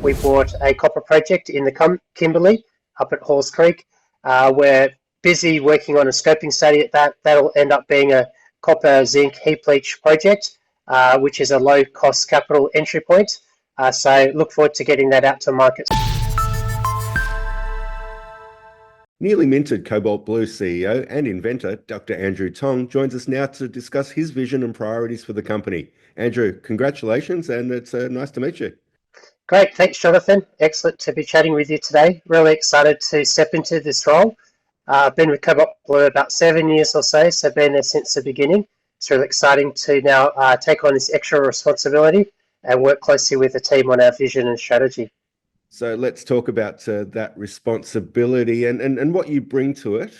we bought a copper project in the Kimberley up at Halls Creek. We're busy working on a scoping study at that. That'll end up being a copper zinc heap leach project, which is a low cost capital entry point. So look forward to getting that out to market. Newly minted Cobalt Blue CEO and inventor Dr. Andrew Tong joins us now to discuss his vision and priorities for the company. Andrew, congratulations, and it's nice to meet you. Great, thanks Jonathan. Excellent to be chatting with you today. Really excited to step into this role. I've been with Cobalt Blue about 7 years or so been there since the beginning. It's really exciting to now take on this extra responsibility and work closely with the team on our vision and strategy. So let's talk about that responsibility and what you bring to it.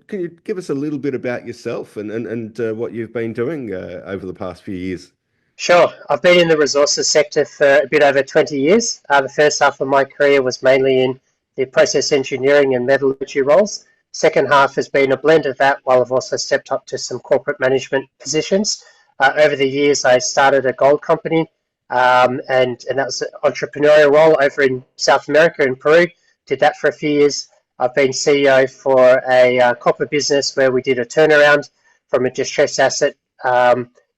Can you give us a little bit about yourself and what you've been doing over the past few years? Sure. I've been in the resources sector for a bit over 20 years. The first half of my career was mainly in the process engineering and metallurgy roles. Second half has been a blend of that, while I've also stepped up to some corporate management positions. Over the years, I started a gold company, and that was an entrepreneurial role over in South America in Peru. Did that for a few years. I've been CEO for a copper business where we did a turnaround from a distressed asset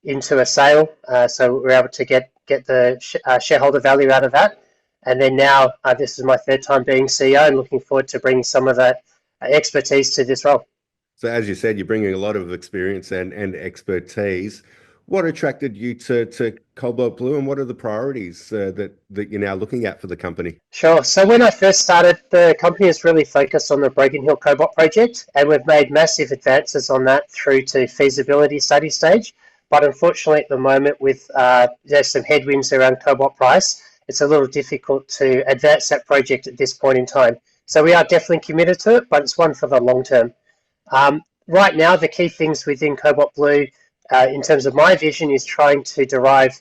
into a sale. So we were able to get the shareholder value out of that. And then now this is my third time being CEO and looking forward to bringing some of that expertise to this role. So as you said, you're bringing a lot of experience and expertise. What attracted you to Cobalt Blue, and what are the priorities that you're now looking at for the company? Sure. So when I first started, the company is really focused on the Broken Hill Cobalt project, and we've made massive advances on that through to feasibility study stage. But unfortunately, at the moment, with there's some headwinds around cobalt price, it's a little difficult to advance that project at this point in time. So we are definitely committed to it, but it's one for the long term. Right now, the key things within Cobalt Blue, in terms of my vision, is trying to derive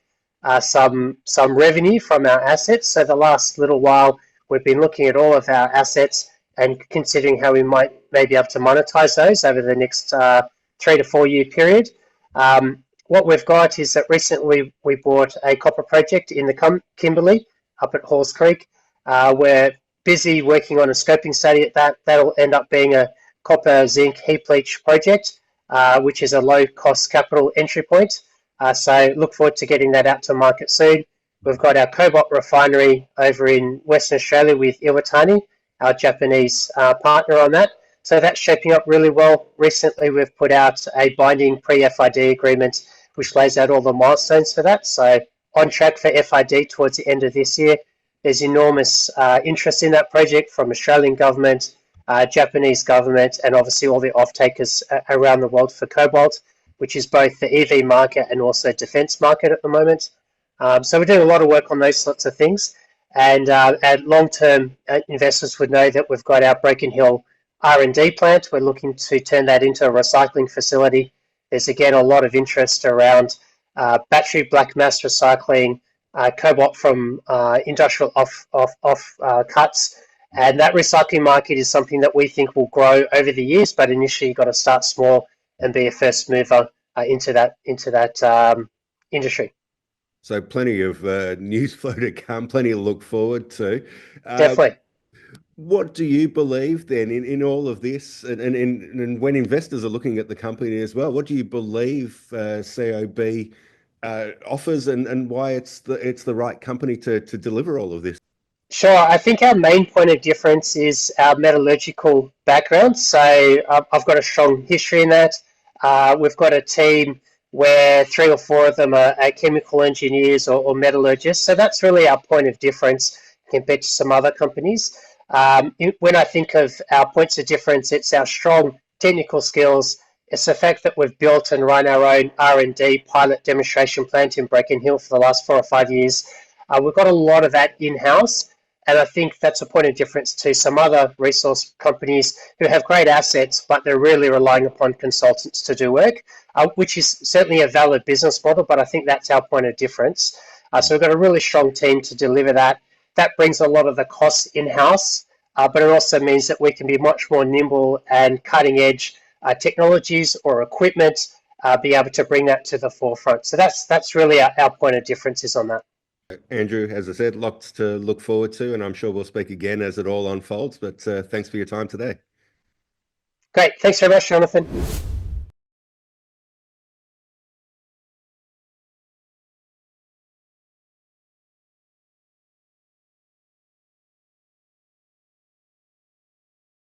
some revenue from our assets. So the last little while, we've been looking at all of our assets and considering how we might maybe be able to monetize those over the next 3 to 4 year period. What we've got is that recently we bought a copper project in the Kimberley up at Halls Creek. We're busy working on a scoping study at that. That'll end up being a copper zinc heap leach project, which is a low cost capital entry point. So look forward to getting that out to market soon. We've got our cobalt refinery over in Western Australia with Iwatani, our Japanese partner on that. So that's shaping up really well. Recently, we've put out a binding pre-FID agreement, which lays out all the milestones for that. So on track for FID towards the end of this year. There's enormous interest in that project from Australian government, Japanese government, and obviously all the off-takers around the world for cobalt, which is both the EV market and also defence market at the moment. So we're doing a lot of work on those sorts of things. And long-term investors would know that we've got our Broken Hill R&D plant. We're looking to turn that into a recycling facility. There's again a lot of interest around battery black mass recycling, cobalt from industrial off cuts, and that recycling market is something that we think will grow over the years. But initially, you've got to start small and be a first mover into that industry. So plenty of news flow to come, plenty to look forward to. Definitely. What do you believe then in all of this, and when investors are looking at the company as well, what do you believe COB offers and why it's the right company to deliver all of this? Sure. I think our main point of difference is our metallurgical background. So I've got a strong history in that. We've got a team where 3 or 4 of them are chemical engineers or metallurgists. So that's really our point of difference compared to some other companies. When I think of our points of difference, it's our strong technical skills. It's the fact that we've built and run our own R&D pilot demonstration plant in Broken Hill for the last 4 or 5 years. We've got a lot of that in-house, and I think that's a point of difference to some other resource companies who have great assets, but they're really relying upon consultants to do work, which is certainly a valid business model, but I think that's our point of difference. So we've got a really strong team to deliver that. That brings a lot of the costs in-house, but it also means that we can be much more nimble and cutting-edge technologies or equipment, be able to bring that to the forefront. So that's really our point of difference is on that. Andrew, as I said, lots to look forward to, and I'm sure we'll speak again as it all unfolds. But thanks for your time today. Great. Thanks very much, Jonathan.